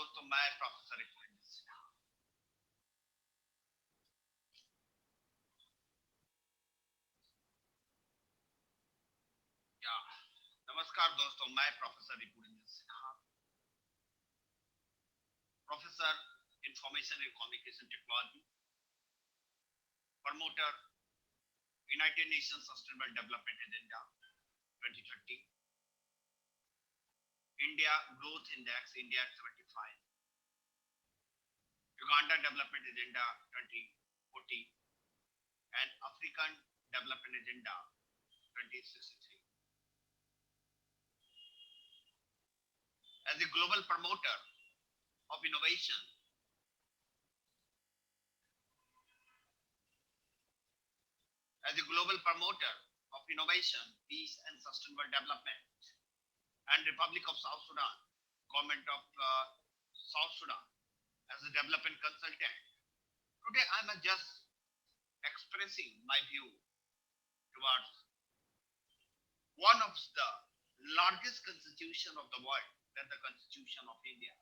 दोस्तों, मैं प्रोफेसर इकबाल सिन्हा। या नमस्कार दोस्तों, मैं professor Iqbal Sinha, professor information and communication technology, promoter United Nations sustainable development agenda 2030, India growth index India 75, Uganda Development Agenda 2040, and African Development Agenda 2063. As a global promoter of innovation, peace and sustainable development, and Republic of South Sudan, Government of South Sudan, as a development consultant, today I am just expressing my view towards one of the largest constitution of the world, that the Constitution of India.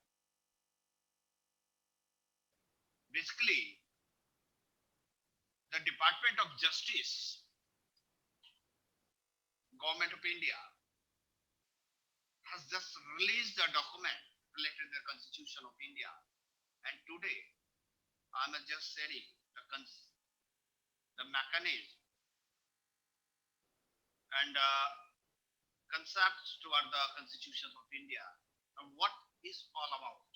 Basically, the Department of Justice, Government of India, has just released a document related to the Constitution of India, and today I am just sharing the mechanism and concepts toward the Constitution of India and what is all about.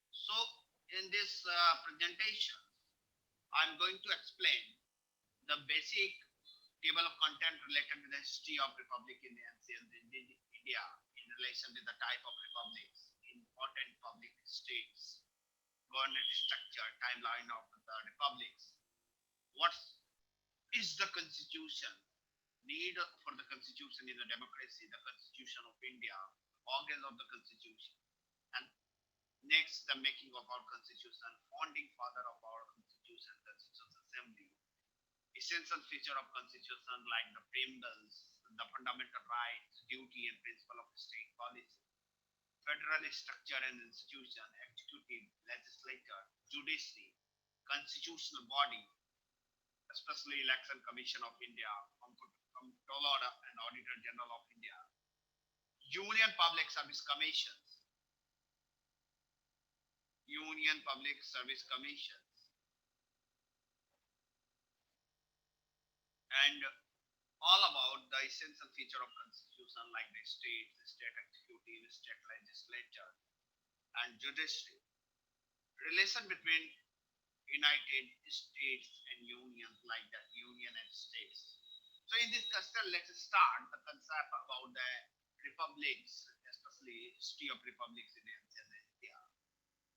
So, in this presentation, I am going to explain the basic table of content related to the history of republic in ancient India in relation to the type of republics, important public states, government structure, timeline of the republics. What is the constitution? Need for the constitution in the democracy, the Constitution of India, organs of the constitution, and next the making of our constitution, founding father of our constitution, Constitutional Assembly, essential feature of constitution like the preambles, the fundamental rights, duty and principle of state policy, federal structure and institution, executive, legislature, judiciary, constitutional body, especially Election Commission of India, Comptroller and Auditor General of India, Union Public Service Commissions, and all about the essential feature of constitution like the state executive, state legislature, and judiciary. Relation between United States and unions like the Union and States. So in this question, let's start the concept about the republics, especially history of republics in ancient India.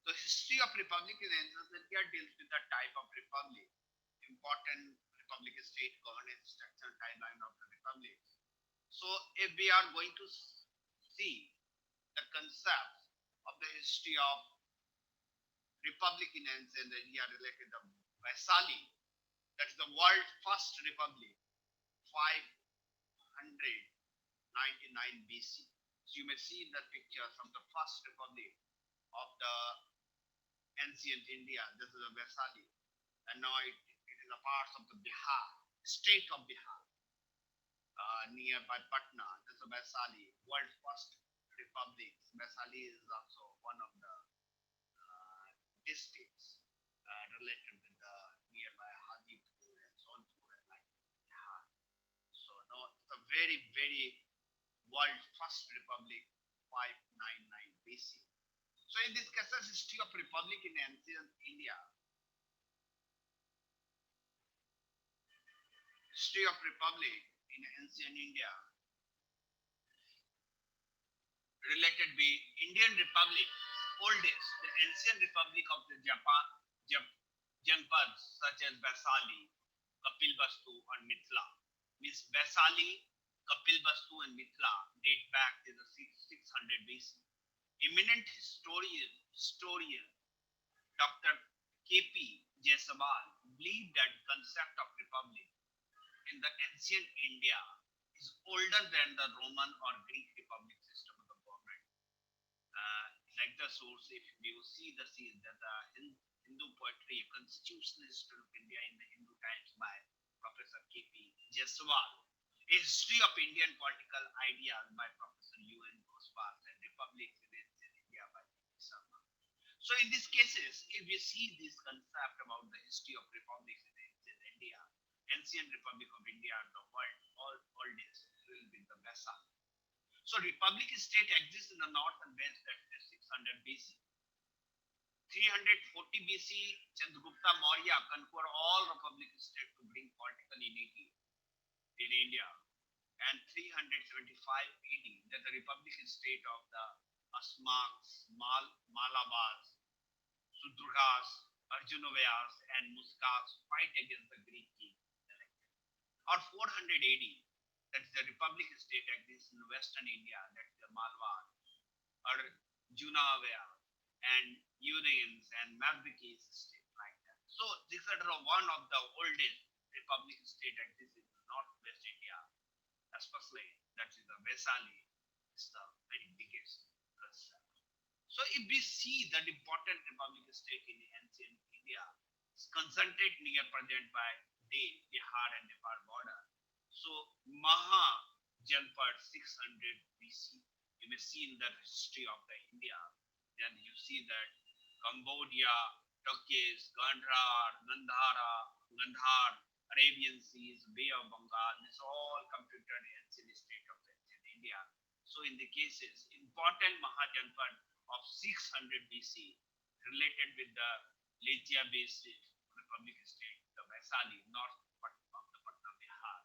So history of republic in ancient India deals with the type of republic, important republic state governance structure, timeline of the republic. So if we are going to see the concept of the history of republic in ancient India related to Vaisali, that is the world's first republic, 599 BC. So you may see the pictures of the first republic of the ancient India. This is a Vaisali, and now it is a part of the Bihar, state of Bihar, nearby Patna. This is Vaisali, world's first republic. Vaisali is also one of the districts related with the nearby Hajipur and Sonpur and like Bihar. So now it's a very world first republic, 599 BC. So in this case, history of republic in ancient India. History of republic in ancient India related with Indian Republic, oldest, the ancient republic of the Janpads such as Vaisali, Kapilvastu and Mithila. Means Vaisali, Kapilvastu and Mithila date back to the 600 BC. Eminent historian Dr. K.P. Jaiswal believed that concept of republic in the ancient India is older than the Roman or Greek republic system of the government. Like the source, if you see the scene that the Hindu poetry, Constitutional History of India in the Hindu Times by Professor K.P. Jaiswal, a history of Indian political ideas by Professor U.N. Goswal, and Republic Events in India by P.P. Sharma. So in these cases, if we see this concept about the history of republics in India, ancient Republic of India, the world, all oldest will be the Vessel. So Republic state exists in the north and west at 600 BC. 340 BC, Chandragupta Maurya conquered all republic states to bring political unity in India. And 375 AD, that the republic state of the Asmaks, Malabas, Sudrughas, Arjunovayas, and Muskas fight against the Greek king. Or 400 AD, that is the republic state exists in western India, that is the Malwa, or Junavaya, and Urians and Mabikis state like that. So these are one of the oldest republic state exists in northwest India, especially that is the Vaisali, is the very biggest concept. So if we see that important republic state in ancient India is concentrated near present by Bihar and Nepal border. So Maha Janpad 600 BC. You may see in the history of the India. Then you see that Cambodia, Turkish, Gandhar, Arabian Seas, Bay of Bengal, this all computed ancient state of ancient India. So in the cases, important Mahajanpad of 600 BC related with the Legia based Republic state, the Vaisali, north of the Patna, Bihar,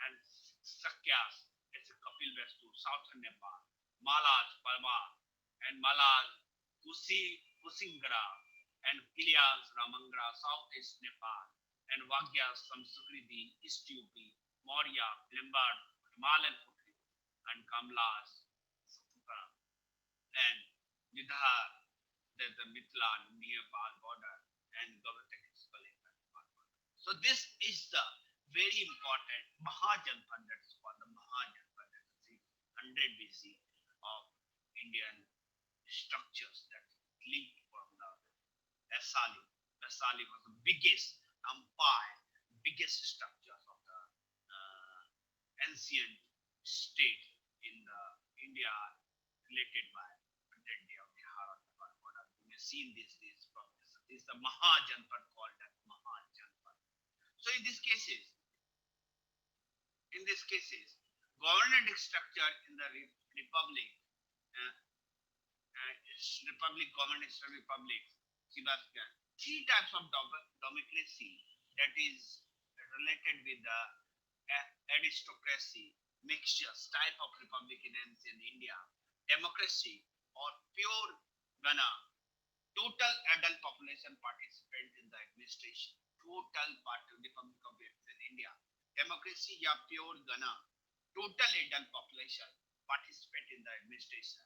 and Sakyas, it's a Kapil Vastu, southern Nepal, Malas, Palma, and Malal, Kusingra, and Kilias, Ramangra, southeast Nepal, and Vagyas, Samsukriti, East UP, Maurya, Limbard, Himalayan foothills, and Kamlas, Satpura, and Nidhar, there's the Mithila near Nepal border, and Gavatak is Nepal border. So this is the very important Mahajanpad, that's called the Mahajanpad, that's 100 BC of Indian structures that linked from the Asali. Asali was the biggest empire, biggest structures of the ancient state in the India related by identity of Bihar and Nepal border. You may see in this from this is the Mahajanpad called as Mahajanpad. So in these cases, government structure in the republic, uh, republic, government republic, Sebastian, three types of democracy that is related with the aristocracy, mixtures, type of republic in ancient India, democracy or pure Gana, total adult population participant in the administration, total part of the Republic of India, democracy या pure Gana, total adult population participate in the administration,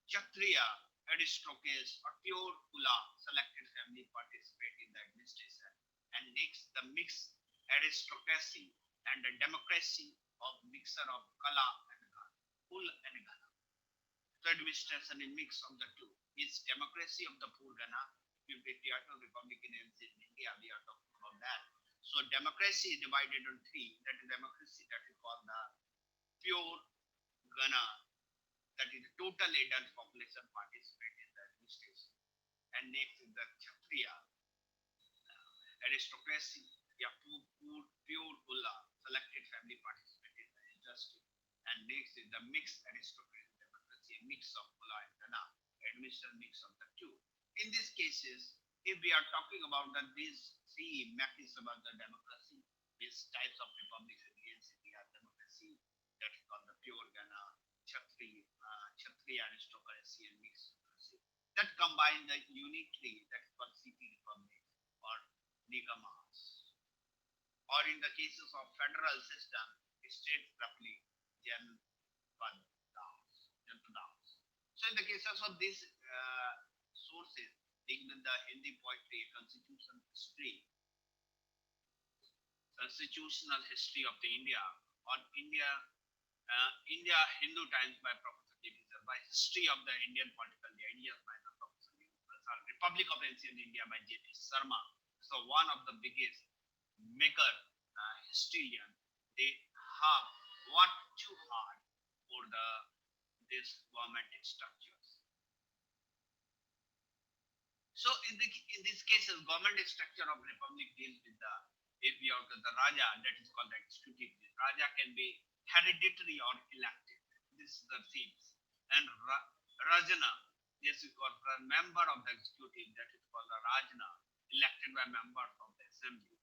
Kshatriya, aristocrats or pure Kula, selected family participate in the administration, and next the mixed aristocracy and the democracy of mixture of Kala and Gana, Kul and Gana. So administration is mix of the two. It's democracy of the poor Ghana, patriotic republic in India, we are talking about that. So democracy is divided on three. That is democracy that is called the pure Ghana, that is the total adult population participate in the administration. And next is the Kshatriya, aristocracy, yeah, pure Ulla, selected family participate in the industry. And next is the mixed aristocracy, democracy, a mix of Ulla and Ghana, administration mix of the two. In these cases, if we are talking about these three mechanisms about the democracy, these types of republics in India, democracy, that is called the pure Ghana, Kshatriya aristocracy and mixed democracy, that combine the uniquely, that is called city republic or nigamas. Or in the cases of federal system, state republic, janpadas. So in the cases of these sources, taken in the Hindi poetry, constitutional history of the India, or India Hindu Times by Professor K.V. by history of the Indian political ideas by the Professor Republic of Ancient India by J.P. Sharma. So one of the biggest maker historian. They have worked too hard for this government structures. So in this case, the government structure of republic deals with the if you have the Raja, that is called the executive. Raja can be hereditary or elected. This is the themes. And Rajana, this is called the member of the executive, that is called the Rajana, elected by members of the assembly.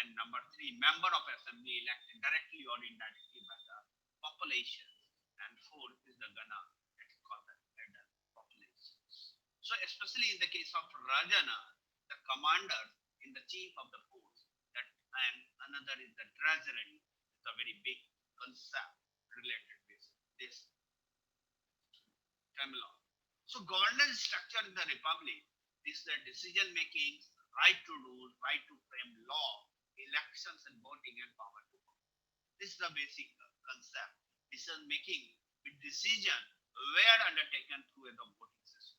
And number three, member of assembly elected directly or indirectly by the population. And fourth is the Gana, that is called the elder population. So especially in the case of Rajana, the commander in the chief of the force, that and another is the treasury, it's a very big concept related with this terminology. So governance structure in the republic is the decision making, right to rule, right to frame law, elections and voting and power to vote. This is the basic concept. Decision making with decision were undertaken through the voting system.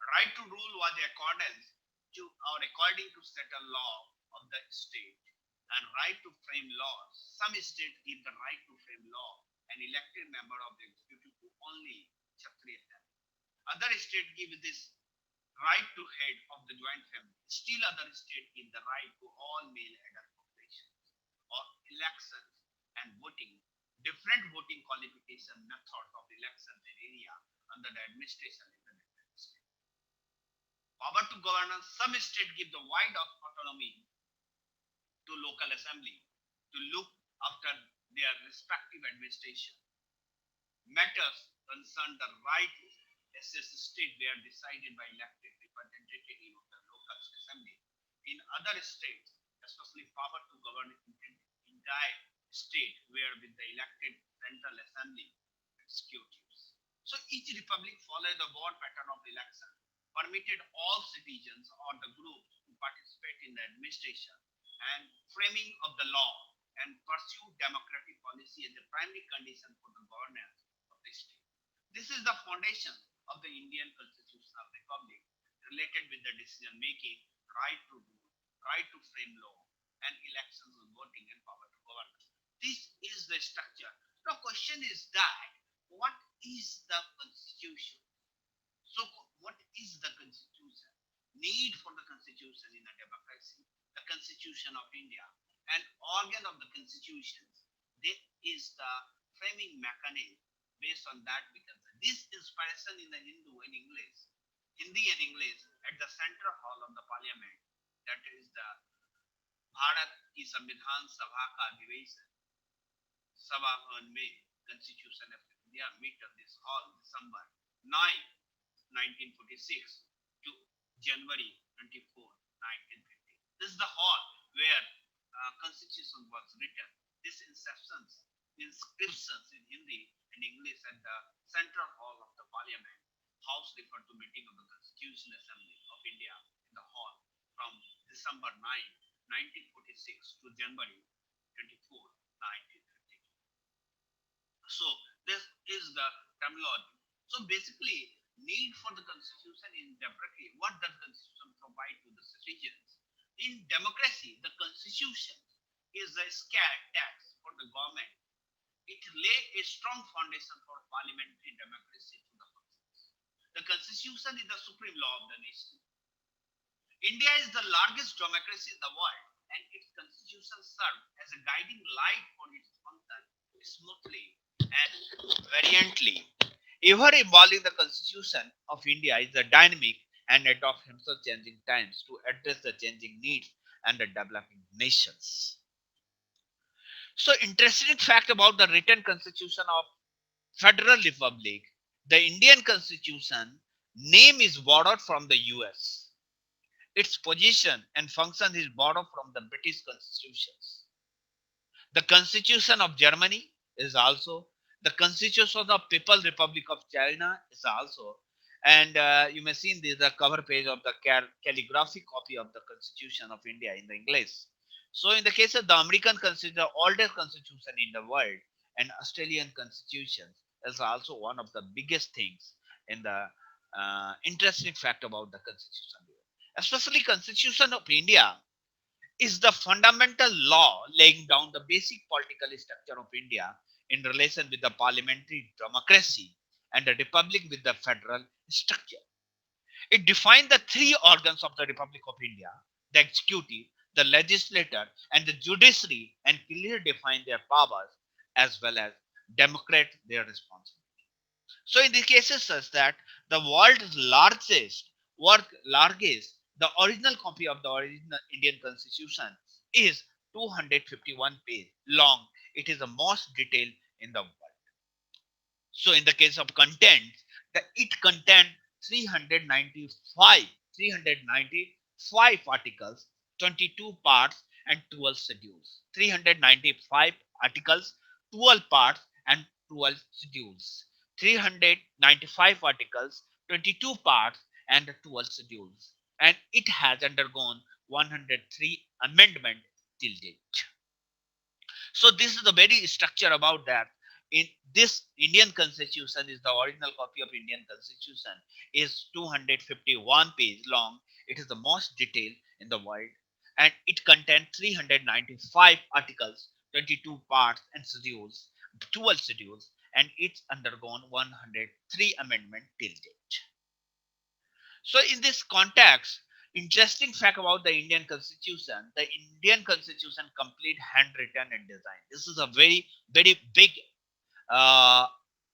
Right to rule was accordance to or according to settled law of the state, and right to frame laws. Some states give the right to frame law and elected member of the executive to only Kshatriya family. Other states give this right to head of the joint family. Still other states give the right to all male adult population or elections and voting. Different voting qualification methods of elections in area under the administration in the different state. Power to governance, some states give the wide autonomy to local assembly to look after their respective administration. Matters concern the right assess state were decided by elected representative of the local assembly. In other states, especially power to govern entire state were with the elected central assembly executives. So each republic followed the board pattern of election, permitted all citizens or the groups to participate in the administration and framing of the law and pursue democratic policy as a primary condition for the governance of the state. This is the foundation of the Indian constitutional republic related with the decision making, right to rule, right to frame law, and elections, voting, and power to govern. This is the structure. The question is that what is the constitution? So, what is the constitution? Need for the constitution in a democracy, the constitution of India, an organ of the constitutions. This is the framing mechanism. Based on that, because this inspiration in the Hindu and English, Hindi and English at the central hall of the parliament, that is the Bharat ki Samvidhan Sabha ka Adhivesan, Sabha on May, Constitution of India meet of this hall December 9, 1946 to January 24, 1950. This is the hall where Constitution was written. This inscriptions in Hindi and English at the central hall of the Parliament. House referred to meeting of the Constitutional Assembly of India in the hall from December 9, 1946 to January 24, 1950. So this is the terminology. So basically, need for the constitution in democracy. What does constitution provide to the citizens? In democracy, the constitution is a scarce tax for the government. It lay a strong foundation for parliamentary democracy to the functions. The constitution is the supreme law of the nation. India is the largest democracy in the world, and its constitution serves as a guiding light for its function smoothly and variantly. Ever evolving, the constitution of India is a dynamic and adopt himself changing times to address the changing needs and the developing nations. So interesting fact about the written constitution of Federal Republic, the Indian constitution name is borrowed from the US. Its position and function is borrowed from the British constitutions. The constitution of Germany is also, the constitution of the People's Republic of China is also, and you may see in the cover page of the calligraphic copy of the Constitution of India in the English. So in the case of the American Constitution, the oldest constitution in the world, and Australian constitutions is also one of the biggest things in the interesting fact about the Constitution. Especially Constitution of India is the fundamental law laying down the basic political structure of India in relation with the parliamentary democracy and the republic with the federal structure. It defined the three organs of the Republic of India: the executive, the legislature, and the judiciary, and clearly defined their powers as well as democrat their responsibility. So, in the cases such that the world's largest, the original copy of the original Indian Constitution is 251 pages long. It is the most detailed in the world. So in the case of content, it contained 395, 395 articles, 22 parts, and 12 schedules. 395 articles, 12 parts, and 12 schedules. 395 articles, 22 parts, and 12 schedules. And it has undergone 103 amendments till date. So this is the very structure about that. In this Indian Constitution is the original copy of Indian Constitution is 251 page long. It is the most detailed in the world, and it contains 395 articles, 22 parts and schedules, 12 schedules, and it's undergone 103 amendment till date. So, in this context, interesting fact about the Indian Constitution: the Indian Constitution complete handwritten and designed. This is a very big uh,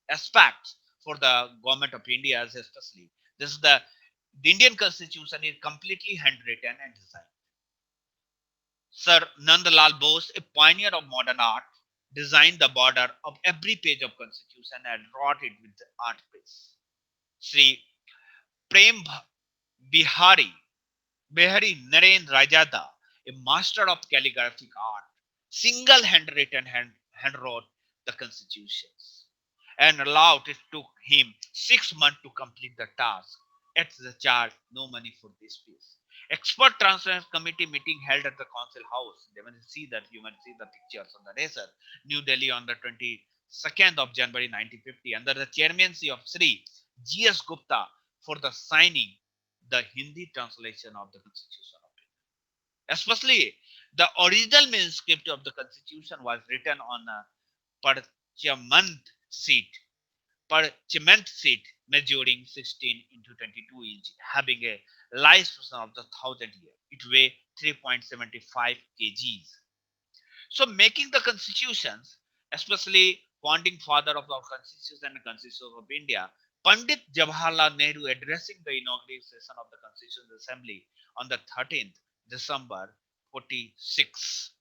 aspect for the government of India, especially. This is the Indian Constitution is completely handwritten and designed. Sir Nandlal Bose, a pioneer of modern art, designed the border of every page of Constitution and wrought it with the art piece. Sri Prem Bihari Behari Naren Rajada, a master of calligraphic art, hand wrote the constitutions and allowed it took him 6 months to complete the task. At the charge, no money for this piece. Expert Translation Committee meeting held at the Council House. They will see that you will see the pictures on the razor. New Delhi on the 22nd of January 1950 under the chairmanship of Sri G.S. Gupta for the signing the Hindi translation of the Constitution of India. Especially the original manuscript of the Constitution was written on a parchment sheet, measuring 16 into 22 inch, having a lifespan of the 1,000 years. It weighs 3.75 kgs. So, making the constitutions, especially founding father of our constitution and constitution of India, Pandit Jawaharlal Nehru addressing the inaugural session of the Constitution Assembly on the 13th December 46.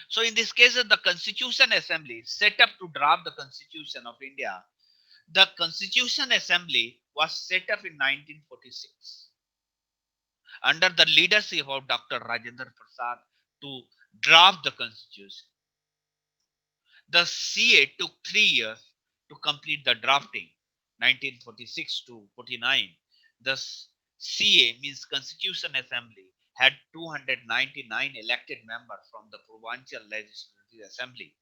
So, in this case, the Constitution Assembly set up to draft the Constitution of India. The Constitution Assembly was set up in 1946 under the leadership of Dr. Rajendra Prasad to draft the Constitution. The CA took 3 years to complete the drafting, 1946 to 49. The CA means Constitution Assembly had 299 elected members from the Provincial Legislative Assembly.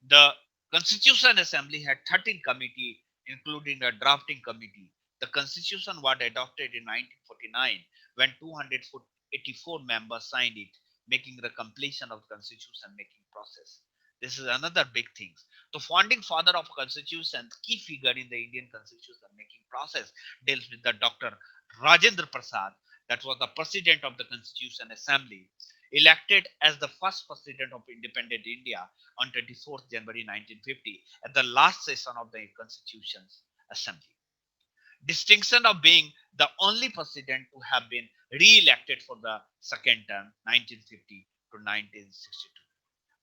The Constitution Assembly had 13 committees, including a drafting committee. The Constitution was adopted in 1949 when 284 members signed it, making the completion of the Constitution making process. This is another big thing. The founding father of Constitution, key figure in the Indian Constitution making process, deals with the Dr. Rajendra Prasad, that was the president of the Constitution Assembly, elected as the first president of independent India on 24th January 1950 at the last session of the Constitution's Assembly. Distinction of being the only president to have been re-elected for the second term, 1950 to 1962.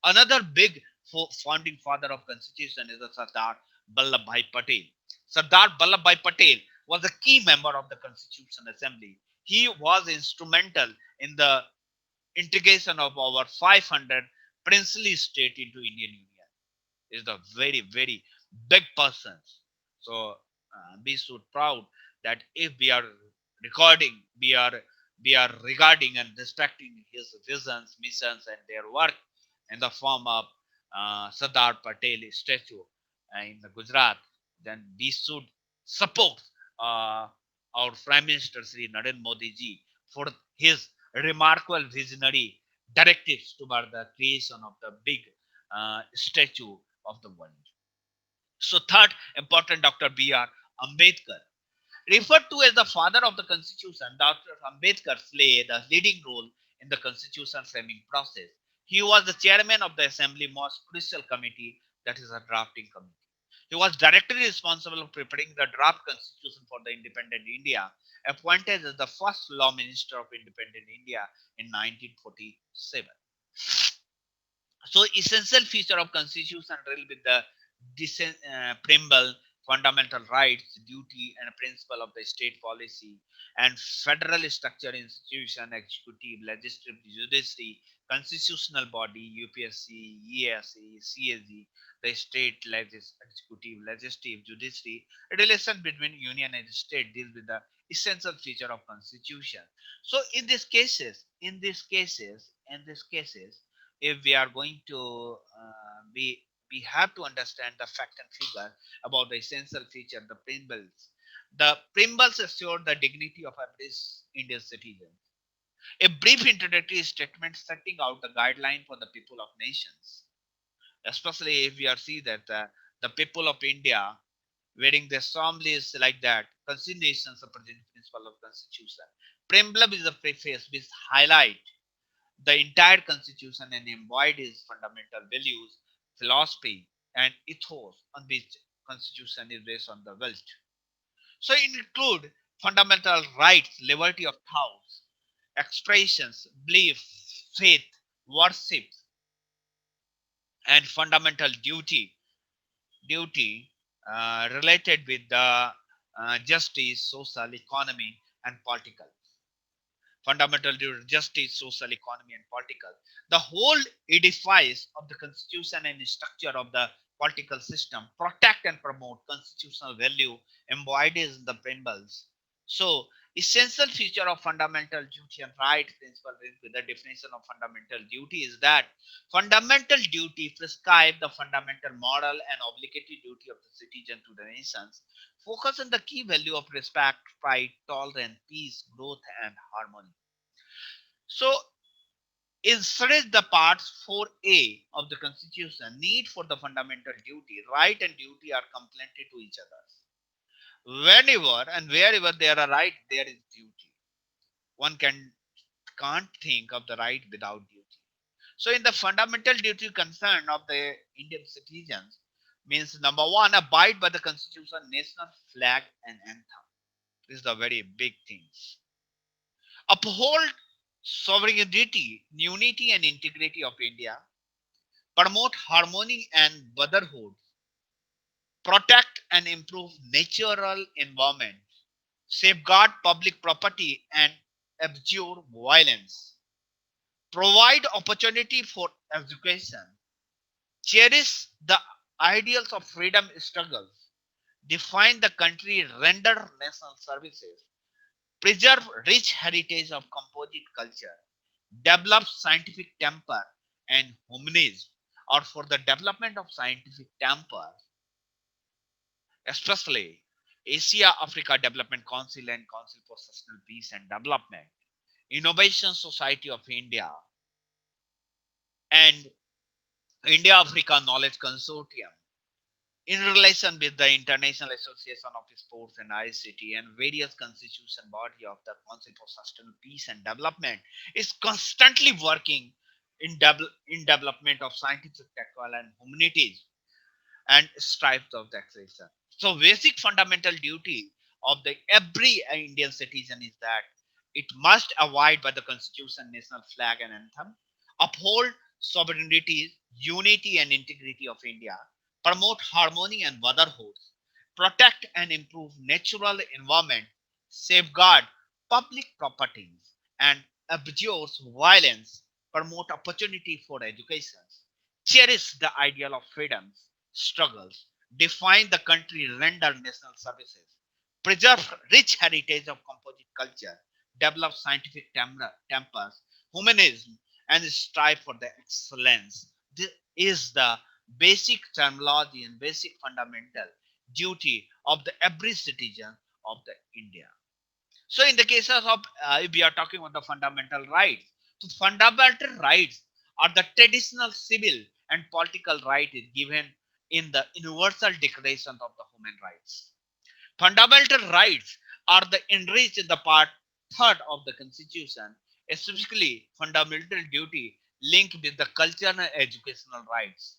Another big founding father of Constitution is the Sardar Vallabhbhai Patel. Sardar Vallabhbhai Patel was a key member of the Constitution Assembly. He was instrumental in the integration of over 500 princely states into Indian Union. Is the very big person. So be so proud that if we are recording, we are regarding and respecting his visions, missions, and their work in the form of Sardar Patel statue. in the Gujarat, then we should support uh, our Prime Minister Sri Narendra Modi ji for his remarkable visionary directives toward the creation of the big statue of the world. So, third important, Dr. B.R. Ambedkar, referred to as the father of the constitution, Dr. Ambedkar played a leading role in the constitution framing process. He was the chairman of the assembly most crucial committee, that is a drafting committee. He was directly responsible for preparing the draft constitution for the independent India, appointed as the first law minister of independent India in 1947. So, essential feature of constitution deal with the preamble, fundamental rights, duty, and principle of the state policy, and federal structure, institution, executive, legislative, judiciary, constitutional body, UPSC, ESC, CAG, the state executive, legislative, judiciary, relation between union and state deals with the essential feature of constitution. So, in these cases, if we are going to we have to understand the fact and figure about the essential feature, the preambles. The preambles assure the dignity of every Indian citizen. A brief introductory statement setting out the guideline for the people of nations, especially if we are see that the people of India wearing the assemblies like that, constitutions of principle of constitution. Preamble is a preface which highlight the entire constitution and embodies fundamental values, philosophy, and ethos on which constitution is based on the world. So it include fundamental rights, liberty of thought, expressions, belief, faith, worship, and fundamental duty related with the justice, social, economy, and political. Fundamental justice, social, economy, and political. The whole edifice of the constitution and structure of the political system protect and promote constitutional value embodied in the preambles. So, essential feature of fundamental duty and right principle with the definition of fundamental duty is that fundamental duty prescribe the fundamental moral and obligatory duty of the citizen to the nations. Focus on the key value of respect, pride, tolerance, peace, growth, and harmony. So, instead the parts 4A of the Constitution, need for the fundamental duty, right and duty are complementary to each other. Whenever and wherever there are right, there is duty. One can't think of the right without duty. So, in the fundamental duty concern of the Indian citizens, means number one, abide by the Constitution, national flag, and anthem. This is the very big things. Uphold sovereignty, unity, and integrity of India, promote harmony and brotherhood, protect and improve natural environment, safeguard public property and abjure violence, provide opportunity for education, cherish the ideals of freedom struggles, define the country, render national services, preserve rich heritage of composite culture, develop scientific temper and humanism, or for the development of scientific temper, especially Asia Africa Development Council and Council for Sustainable Peace and Development, Innovation Society of India, and India Africa Knowledge Consortium, in relation with the International Association of Sports and ICT and various constitution body of the Council for Sustainable Peace and Development, is constantly working in development of scientific, technical, and humanities and stripes of taxation. So basic fundamental duty of the every Indian citizen is that it must abide by the constitution, national flag and anthem, uphold sovereignty, unity and integrity of India, promote harmony and brotherhood, protect and improve natural environment, safeguard public properties, and abjure violence, promote opportunity for education, cherish the ideal of freedoms, struggles, define the country, render national services, preserve rich heritage of composite culture, develop scientific tempers, humanism, and strive for the excellence. This is the basic terminology and basic fundamental duty of the every citizen of the India. So in the cases of if we are talking about the fundamental rights, so fundamental rights are the traditional civil and political right is given in the Universal Declaration of the Human Rights. Fundamental rights are the enriched in the part third of the Constitution, especially fundamental duty linked with the cultural and educational rights.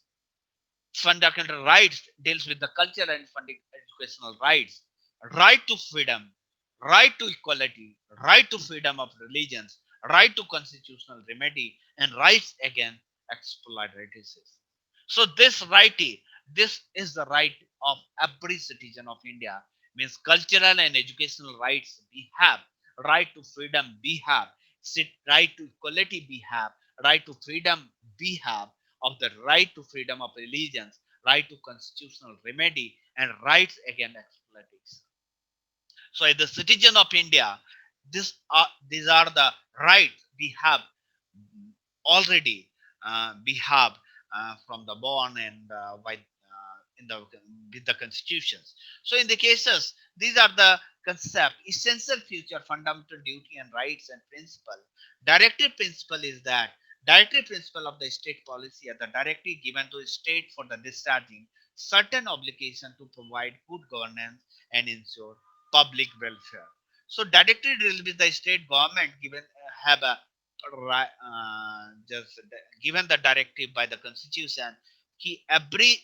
Fundamental rights deals with the cultural and educational rights, right to freedom, right to equality, right to freedom of religions, right to constitutional remedy, and rights against exploitation. So this is the right of every citizen of India. Means cultural and educational rights we have, right to freedom we have, right to equality we have, right to freedom we have, of the right to freedom of religions, right to constitutional remedy, and rights against exploitation. So, as the citizen of India, these are the rights we have already. We have from the born and by in the with the constitutions. So, in the cases, these are the concept essential future fundamental duty and rights and principle. Directive principle is that directive principle of the state policy are the directive given to state for the discharging certain obligation to provide good governance and ensure public welfare. So directive deal with the state government given have a just given the directive by the constitution. Every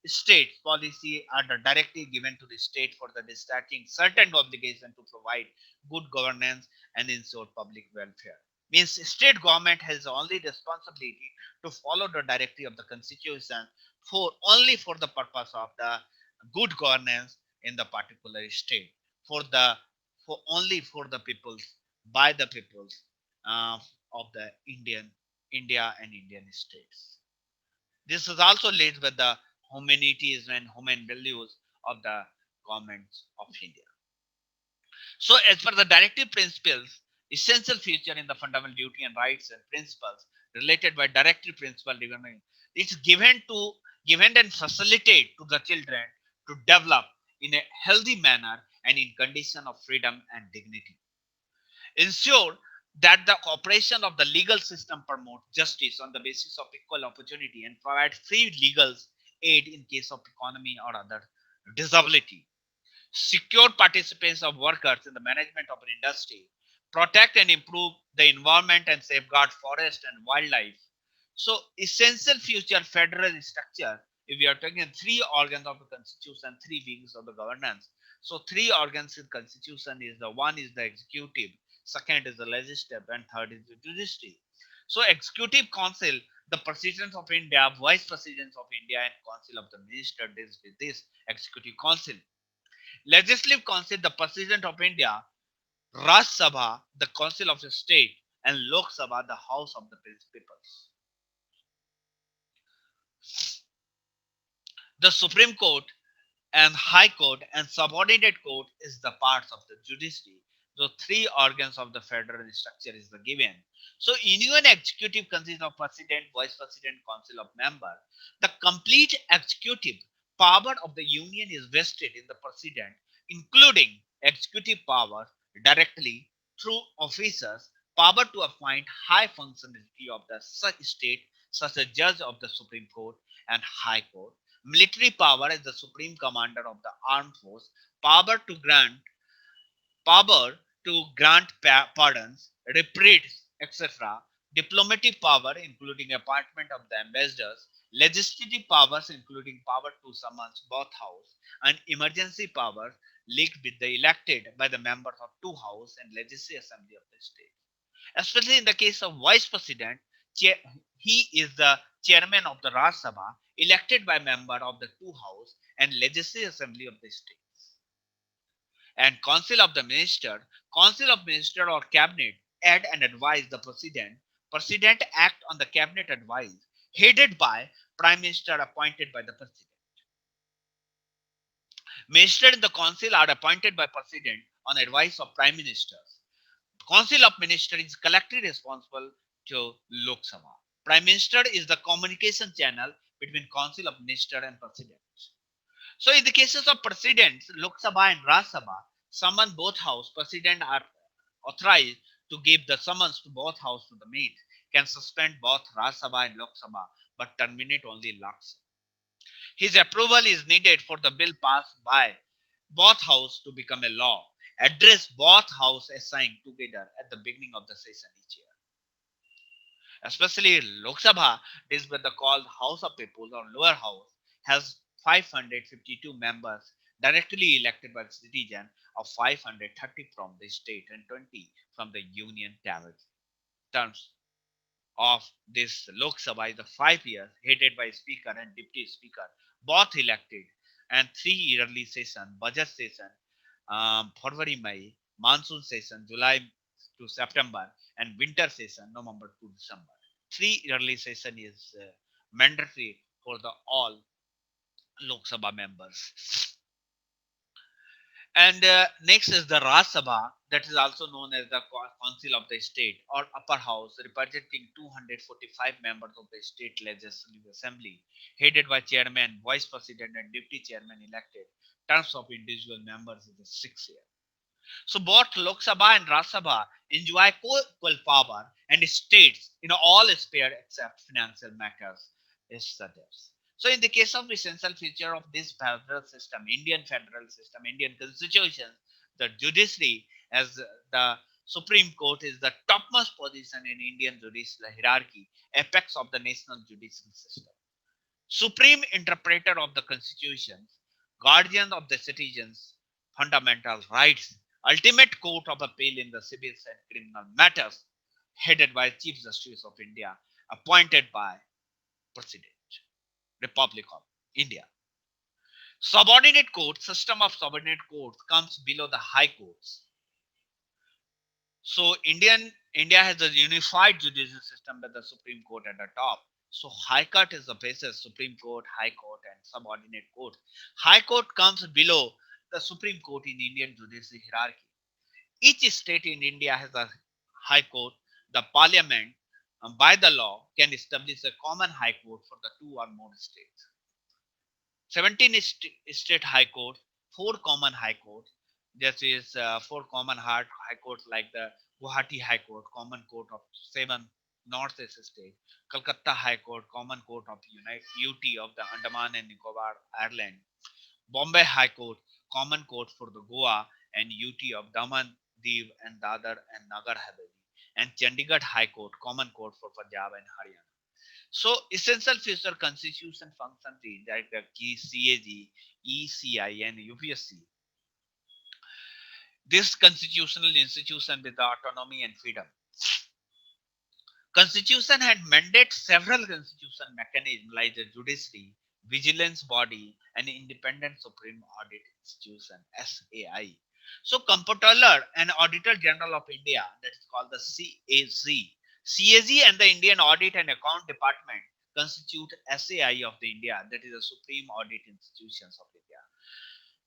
state policy are the directive given to the state for the discharging certain obligation to provide good governance and ensure public welfare. Means state government has only responsibility to follow the directive of the constitution for only for the purpose of the good governance in the particular state, for the for only for the peoples, by the peoples uh, of the India and Indian states. This is also linked with the humanities and human values of the governments of India. So, as per the directive principles, essential feature in the fundamental duty and rights and principles related by directive principle, it's given and facilitate to the children to develop in a healthy manner and in condition of freedom and dignity. Ensure that the operation of the legal system promote justice on the basis of equal opportunity and provide free legal aid in case of economy or other disability. Secure participants of workers in the management of an industry, protect and improve the environment and safeguard forest and wildlife. So, essential future federal structure, if we are talking three organs of the constitution, three wings of the governance. So, three organs in constitution is the one is the executive, second is the legislative, and third is the judiciary. So, executive council, the president of India, vice president of India, and council of the minister deals with this executive council. Legislative Council, the President of India, Raj Sabha, the Council of the State, and Lok Sabha, the House of the People. The Supreme Court and High Court and subordinate court is the parts of the judiciary. The three organs of the federal structure is the given. So Union executive consists of president, vice president, council of member. The complete executive power of the union is vested in the president, including executive power directly through officers, power to appoint high functionality of the such state, such as judge of the Supreme Court and High Court. Military power is the supreme commander of the armed force, power to grant pardons, reprieve, etc. Diplomatic power, including appointment of the ambassadors, legislative powers, including power to summon both house, and emergency powers linked with the elected by the members of two house and legislative assembly of the state. Especially in the case of vice president, he is the chairman of the Raj Sabha, elected by member of the two house and legislative assembly of the state. And council of minister or cabinet add and advise the president act on the cabinet advice, headed by prime minister appointed by the president. Minister in the council are appointed by president on advice of prime minister. Council of Ministers is collectively responsible to Lok Sabha. Prime Minister is the communication channel between Council of Minister and President. So in the cases of presidents, Lok Sabha and Raj Sabha, summon both house, president are authorized to give the summons to both house to the meet, can suspend both Raj Sabha and Lok Sabha, but terminate only Lok Sabha. His approval is needed for the bill passed by both house to become a law. Address both house assigned together at the beginning of the session each year. Especially Lok Sabha, this was the called House of People or lower house, has 552 members directly elected by the citizen of 530 from the state and 20 from the union territory. Terms of this Lok Sabha is the 5 years headed by speaker and deputy speaker, both elected, and 3 yearly session, budget session, February, May, monsoon session, July to September, and winter session, November to December. 3 yearly session is mandatory for the all Lok Sabha members. And next is the Raj Sabha, that is also known as the Council of the State or Upper House, representing 245 members of the State Legislative Assembly, headed by Chairman, Vice President, and Deputy Chairman elected. Terms of individual members is the 6 year. So both Lok Sabha and Raj Sabha enjoy co-equal power and states in all spheres except financial matters is such as. So in the case of essential feature of this federal system, Indian constitution, the judiciary as the Supreme Court is the topmost position in Indian judicial hierarchy, apex of the national judicial system. Supreme interpreter of the constitution, guardian of the citizens' fundamental rights, ultimate court of appeal in the civil and criminal matters, headed by Chief Justice of India, appointed by President, Republic of India. Subordinate court, system of subordinate courts comes below the high courts. So India has a unified judicial system with the Supreme Court at the top. So High Court is the basis, Supreme Court, High Court, and subordinate court. High Court comes below the Supreme Court in Indian judicial hierarchy. Each state in India has a High Court. The Parliament, by the law, can establish a common High Court for the two or more states. 17 state High Courts, 4 common High Courts. This is 4 common high courts like the Guwahati High Court, Common Court of 7 Northeast states, Calcutta High Court, Common Court of UT of the Andaman and Nicobar Island, Bombay High Court, Common Court for the Goa and UT of Daman, Diu and Dadar and Nagar Haveli, and Chandigarh High Court, Common Court for Punjab and Haryana. So essential feature constitution function is like the CAG, ECI and UPSC. This constitutional institution with the autonomy and freedom. Constitution had mandated several constitutional mechanisms like the judiciary, vigilance body, and independent supreme audit institution SAI. So Comptroller and Auditor General of India, that is called the CAG. CAG and the Indian Audit and Account Department constitute SAI of the India, that is the Supreme Audit Institutions of India.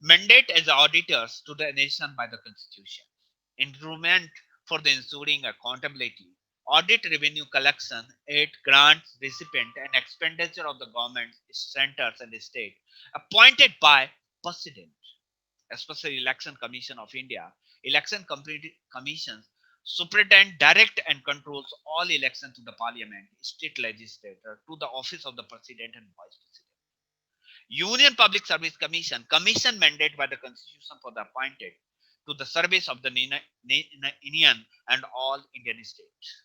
Mandate as auditors to the nation by the Constitution. Instrument for the ensuring accountability. Audit revenue collection, aid, grants, recipient, and expenditure of the government, centers, and state, appointed by President. Especially Election Commission of India. Election commissions superintend, direct, and controls all elections to the parliament, state legislature, to the office of the president and vice president. Union Public Service commission mandate by the constitution for the appointed to the service of the Union and all Indian states.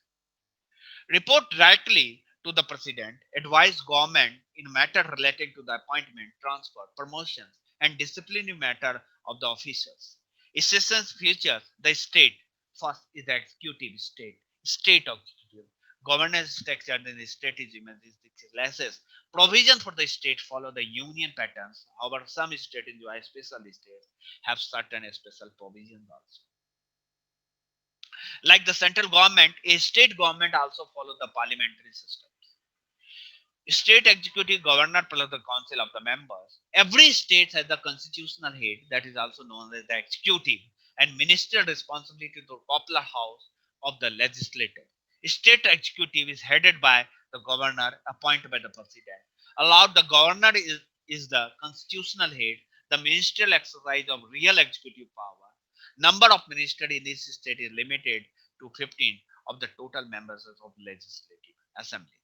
Report directly to the president, advise government in matter relating to the appointment, transfer, promotions, and disciplinary matter of the officers. Essential features, the state. First is the executive state, state executive. Governance structure and the strategy classes. Provision for the state follow the union patterns. However, some states enjoy special states have certain special provisions also. Like the central government, a state government also follow the parliamentary system. State executive governor plus the council of the members. Every state has the constitutional head that is also known as the executive and minister responsibility to the popular house of the legislature. State executive is headed by the governor appointed by the president. allowed the governor is the constitutional head, the ministerial exercise of real executive power. Number of ministers in this state is limited to 15 of the total members of legislative assembly.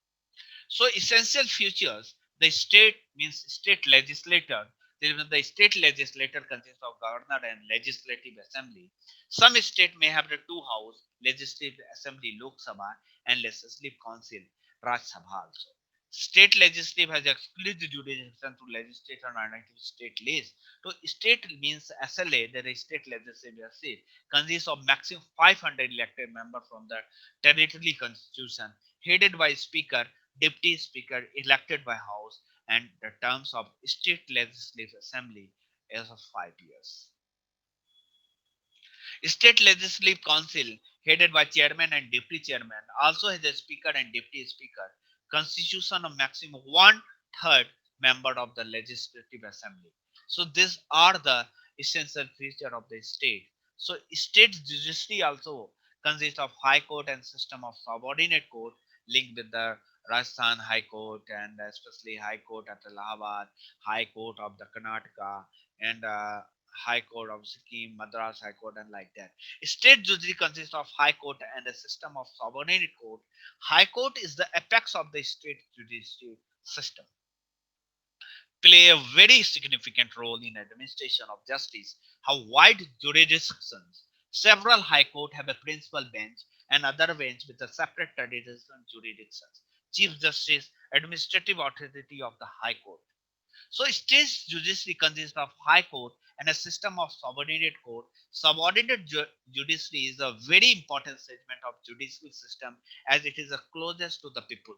So essential features, the state means state legislator. The state legislature consists of governor and legislative assembly. Some state may have the two house, legislative assembly Lok Sabha and legislative council Raj Sabha also. State legislative has exclusive jurisdiction to legislate on active state laws. So state means SLA, that is state legislative assembly, consists of maximum 500 elected members from the territory constitution, headed by speaker, deputy speaker elected by house, and the terms of state legislative assembly is of 5 years. State legislative council headed by chairman and deputy chairman also has a speaker and deputy speaker. Constitution of maximum one third member of the legislative assembly. So these are the essential feature of the state. So state judiciary also consists of high court and system of subordinate court linked with the Rajasthan High Court and especially High Court at Allahabad, High Court of the Karnataka, and High Court of Sikkim, Madras High Court, and like that. State judiciary consists of High Court and a system of subordinate court. High Court is the apex of the state judiciary system, play a very significant role in administration of justice, have wide jurisdictions. Several high court have a principal bench and other bench with a separate traditional jurisdictions. Chief Justice, administrative authority of the High Court. So state judiciary consists of high court and a system of subordinate court. Subordinate judiciary is a very important segment of judicial system as it is the closest to the people.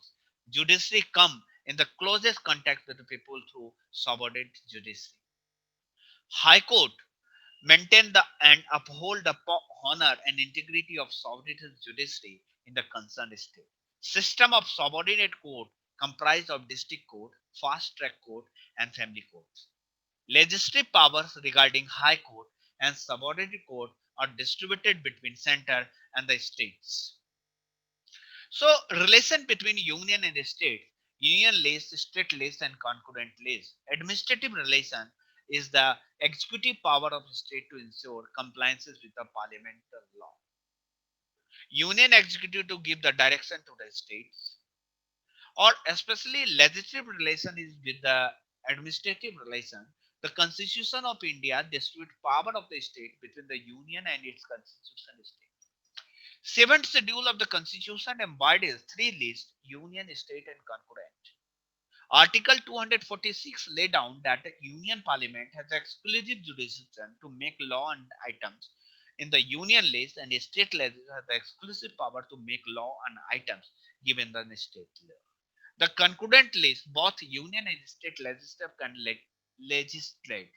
Judiciary come in the closest contact with the people through subordinate judiciary. High court maintain the and uphold the honor and integrity of sovereign judiciary in the concerned state. System of subordinate court comprised of district court, fast track court, and family courts. Legislative powers regarding high court and subordinate court are distributed between center and the states. So relation between union and state, union lays, state lays, and concurrent lays. Administrative relation is the executive power of the state to ensure compliances with the parliamentary law. Union executive to give the direction to the states, or especially legislative relation is with the administrative relation. The Constitution of India distributes power of the state between the union and its constitution state. Seventh schedule of the Constitution embodies three lists: union, state, and concurrent. Article 246 lay down that the Union Parliament has exclusive jurisdiction to make law on items in the Union list, and state legislature has the exclusive power to make law on items given the state law. The concurrent list, both union and state legislature can legislate,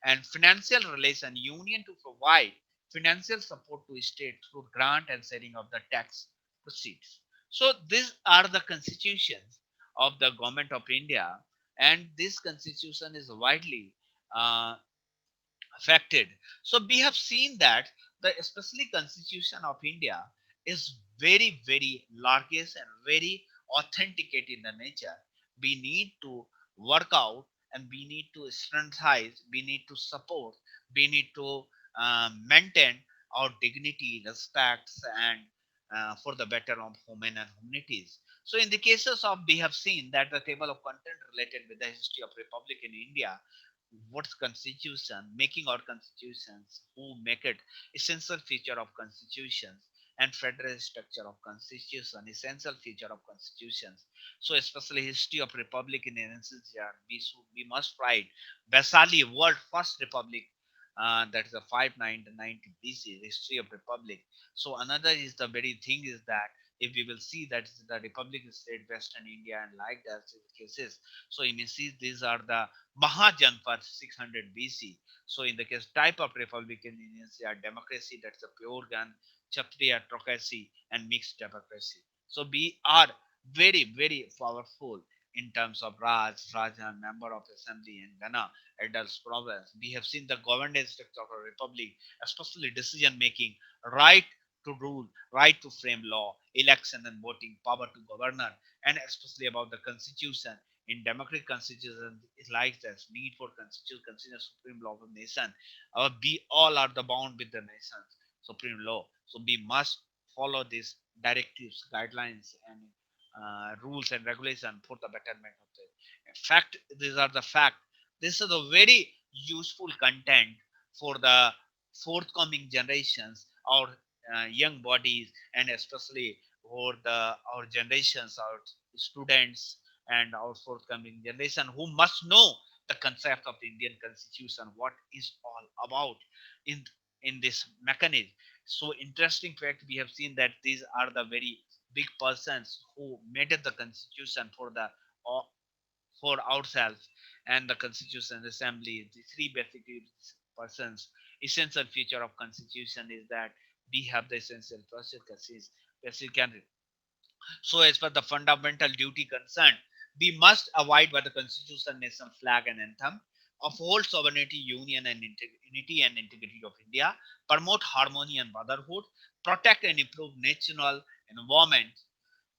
and financial relation, union to provide financial support to state through grant and sharing of the tax proceeds. So these are the constitutions of the government of India, and this constitution is widely uh, affected. So we have seen that the especially Constitution of India is very very largest and very authenticate in the nature. We need to work out and we need to strengthen, we need to support, we need to maintain our dignity, respects, and for the better of human and humanities. So in the cases of, we have seen that the table of content related with the history of republic in India, what's constitution, making our constitutions, who make it, essential feature of constitutions, and federal structure of constitution, essential feature of constitutions. So especially history of republic in NCR, we must write Basali world first republic, that is a 590 BC history of republic. So another is the very thing is that if we will see that the republic is state western India and like that cases, so you may see these are the Mahajanpad 600 BC. So in the case type of republican India, democracy, that's a pure gun, Kshatriya autocracy, and mixed democracy. So we are very very powerful in terms of Rajan, member of assembly, and Ghana, adults province. We have seen the governance structure of a republic, especially decision making, right to rule, right to frame law, election and voting, power to governor, and especially about the constitution, in democratic constitution is like this: need for constitution consider supreme law of nation. We all are the bound with the nation's supreme law, so we must follow these directives, guidelines, and rules and regulation for the betterment of the fact. These are the fact. This is a very useful content for the forthcoming generations, our young bodies, and especially for the our generations, our students, and our forthcoming generation who must know the concept of the Indian Constitution, what is all about in this mechanism. So interesting fact, we have seen that these are the very big persons who made it the constitution for the uh, for ourselves, and the constitution assembly, the three basic persons. Essential feature of constitution is that we have the essential processes basic and so as per the fundamental duty concerned, we must abide by the constitution, nation flag and anthem, uphold sovereignty, union and unity and integrity of India, promote harmony and brotherhood, protect and improve natural environment,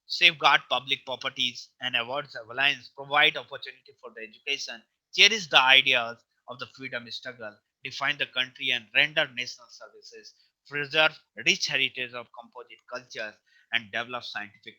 safeguard public properties and avoid violence, provide opportunity for the education, cherish the ideas of the freedom struggle, define the country and render national services, preserve rich heritage of composite cultures, and develop scientific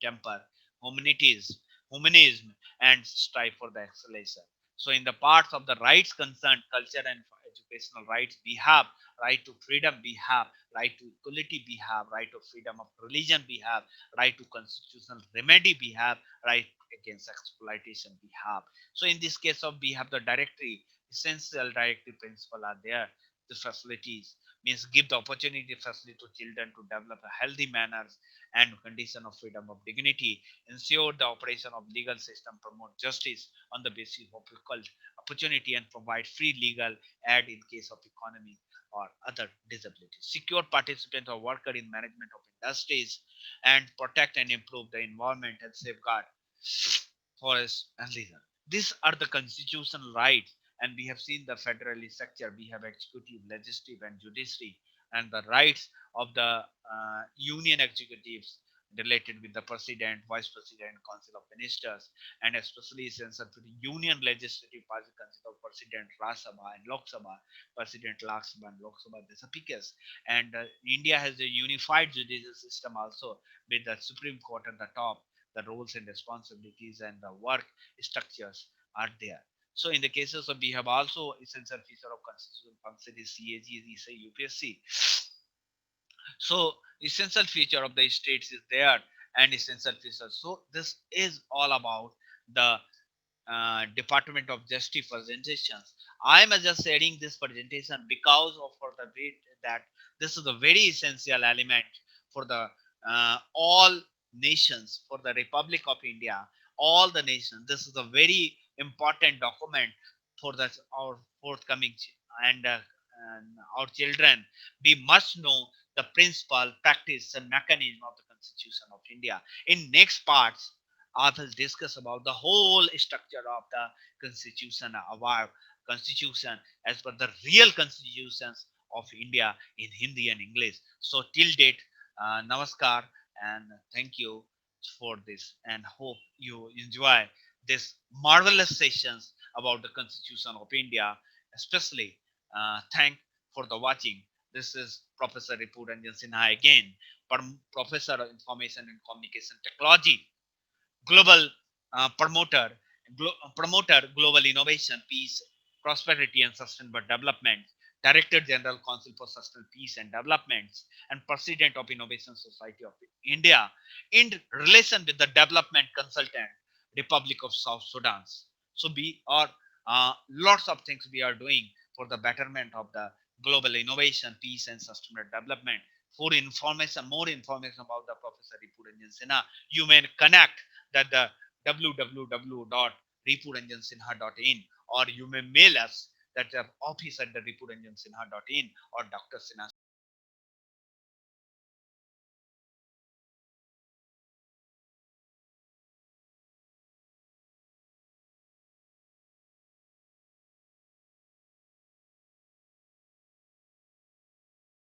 temper, humanities, humanism, and strive for the excellence. So, in the parts of the rights concerned, culture and educational rights, we have right to freedom, we have right to equality, we have right to freedom of religion, we have right to constitutional remedy, we have right against exploitation, we have. So in this case of we have the directory, essential directive principle are there. The facilities means give the opportunity facility to children to develop a healthy manners and condition of freedom of dignity, ensure the operation of legal system, promote justice on the basis of equal opportunity, and provide free legal aid in case of economy or other disabilities, secure participant or worker in management of industries, and protect and improve the environment and safeguard forests and leisure. These are the constitutional rights, and we have seen the federally structure. We have executive, legislative, and judiciary, and the rights of the union executives related with the president, vice president, council of ministers, and especially essential to the union legislative party consist of president, Rajya Sabha, and Lok Sabha, president, Lok Sabha, and Lok Sabha. This is speakers, and India has a unified judicial system also with the Supreme Court at the top. The roles and responsibilities and the work structures are there. So in the cases of we have also essential feature of constitutional function is CAG, UPSC. So essential feature of the states is there and essential feature. So this is all about the Department of Justice presentations. I am just sharing this presentation because of for the way that this is a very essential element for the all nations, for the Republic of India, all the nations. This is a very important document for the our forthcoming and our children. We must know the principle, practice, and mechanism of the Constitution of India. In next parts, I will discuss about the whole structure of the constitution of our constitution as per the real constitutions of India in Hindi and English. So till date, namaskar and thank you for this and hope you enjoy this marvelous sessions about the constitution of India. Especially, thank for the watching. This is Professor Ripuranjan Sinha again, Professor of Information and Communication Technology, global promoter global innovation, peace, prosperity, and sustainable development, Director General Council for Sustainable Peace and Developments, and President of Innovation Society of India, in relation with the development consultant, Republic of South Sudan. So we are lots of things we are doing for the betterment of the global innovation, peace, and sustainable development. For information, more information about the Professor Ripuranjan Sinha, you may connect that the www.ripuranjansinha.in, or you may mail us that the office at the ripuranjansinha.in or Dr. Sinha